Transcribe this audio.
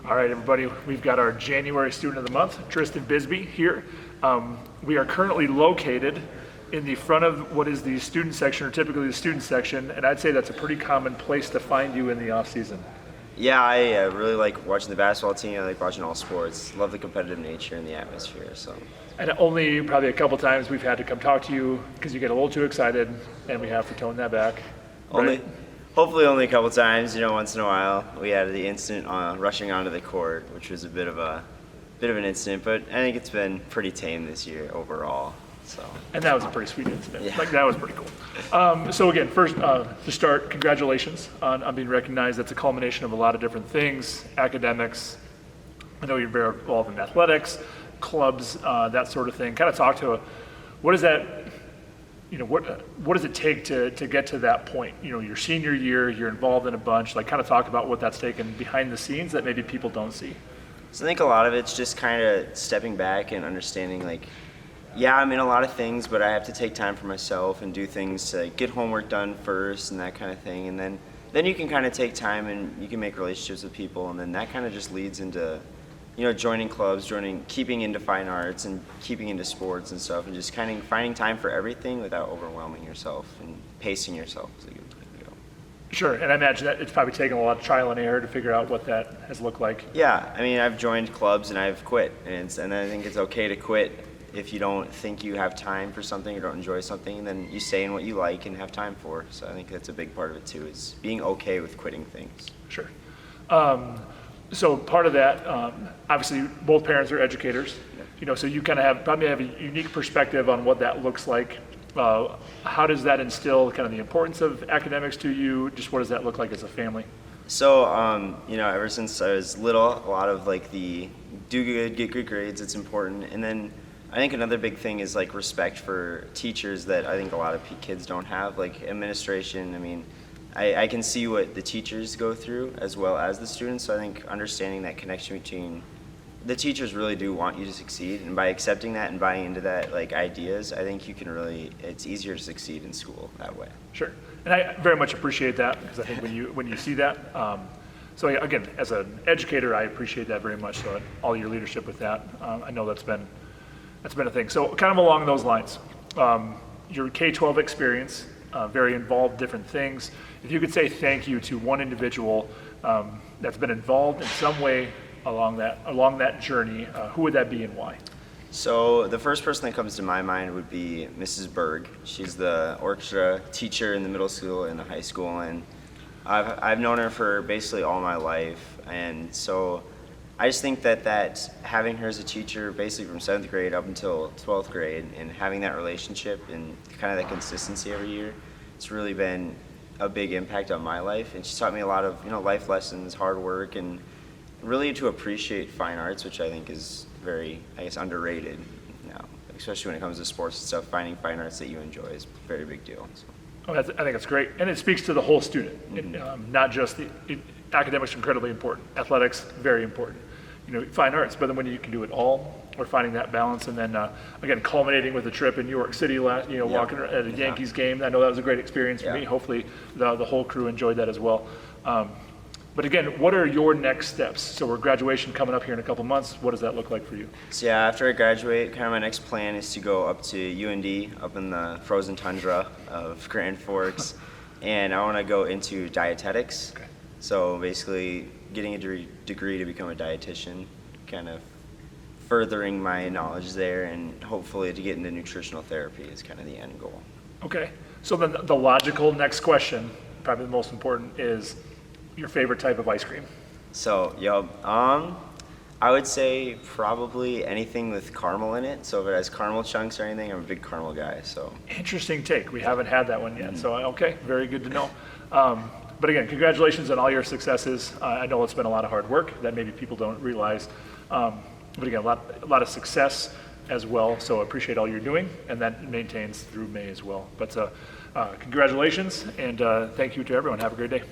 All right, everybody, we've got our January Student of the Month, Tristan Bisbee, here. We are currently located in the front of what is the student section, or typically the student section, and I'd say that's a pretty common place to find you in the off-season. Yeah, I really like watching the basketball team. I like watching all sports. Love the competitive nature and the atmosphere. So. And only probably a couple times we've had to come talk to you because you get a little too excited, and we have to tone that back. Right? Hopefully only a couple times. Once in a while. We had the incident rushing onto the court, which was a bit of an incident, but I think it's been pretty tame this year overall. So. And that was a pretty sweet incident. Yeah. That was pretty cool. So again, first to start, congratulations on being recognized. That's a culmination of a lot of different things, academics. I know you're very involved in athletics, clubs, that sort of thing. Kind of talk to what is that? What does it take to get to that point? Your senior year, you're involved in a bunch. Kind of talk about what that's taken behind the scenes that maybe people don't see. So I think a lot of it's just kind of stepping back and understanding yeah, I'm in a lot of things, but I have to take time for myself and do things to get homework done first and that kind of thing. And then you can kind of take time and you can make relationships with people, and then that kind of just leads into, joining clubs, keeping into fine arts and keeping into sports and stuff, and just kind of finding time for everything without overwhelming yourself, and pacing yourself is a good way to go. Sure, and I imagine that it's probably taken a lot of trial and error to figure out what that has looked like. Yeah, I've joined clubs and I've quit, and I think it's okay to quit. If you don't think you have time for something or don't enjoy something, then you stay in what you like and have time for. So I think that's a big part of it too, is being okay with quitting things. Sure. So part of that, obviously both parents are educators, so you kind of probably have a unique perspective on what that looks like. How does that instill kind of the importance of academics to you? Just what does that look like as a family? So, ever since I was little, a lot of the do good, get good grades, it's important. And then I think another big thing is respect for teachers that I think a lot of kids don't have, administration. I can see what the teachers go through as well as the students, so I think understanding that connection between the teachers really do want you to succeed, and by accepting that and buying into that ideas, I think you can it's easier to succeed in school that way. Sure, and I very much appreciate that, because I think when you see that, so again, as an educator, I appreciate that very much, so all your leadership with that, I know that's been a thing. So kind of along those lines, your K-12 experience, very involved, different things. If you could say thank you to one individual that's been involved in some way along that journey, who would that be and why? So the first person that comes to my mind would be Mrs. Berg. She's the orchestra teacher in the middle school and the high school, and I've known her for basically all my life, and so I just think that having her as a teacher basically from 7th grade up until 12th grade, and having that relationship and kind of that consistency every year, it's really been a big impact on my life. And she taught me a lot of life lessons, hard work, and really to appreciate fine arts, which I think is very, underrated now, especially when it comes to sports and stuff. Finding fine arts that you enjoy is a very big deal. So. I think it's great, and it speaks to the whole student, mm-hmm. Not just academics are incredibly important, athletics very important, fine arts, but then when you can do it all, we're finding that balance, and then again culminating with a trip in New York City last, walking at a Yankees game. I know that was a great experience for me. Hopefully the whole crew enjoyed that as well. But again, what are your next steps? So we're graduation coming up here in a couple months. What does that look like for you? So after I graduate, kind of my next plan is to go up to UND, up in the frozen tundra of Grand Forks, and I want to go into dietetics. Okay. So basically getting a degree to become a dietitian, kind of furthering my knowledge there, and hopefully to get into nutritional therapy is kind of the end goal. Okay, so then the logical next question, probably the most important, is your favorite type of ice cream. So, I would say probably anything with caramel in it. So if it has caramel chunks or anything, I'm a big caramel guy. So interesting take. We haven't had that one yet. So okay, very good to know. But again, congratulations on all your successes. I know it's been a lot of hard work that maybe people don't realize. But again, a lot of success as well. So I appreciate all you're doing, and that maintains through May as well. But congratulations, and thank you to everyone. Have a great day.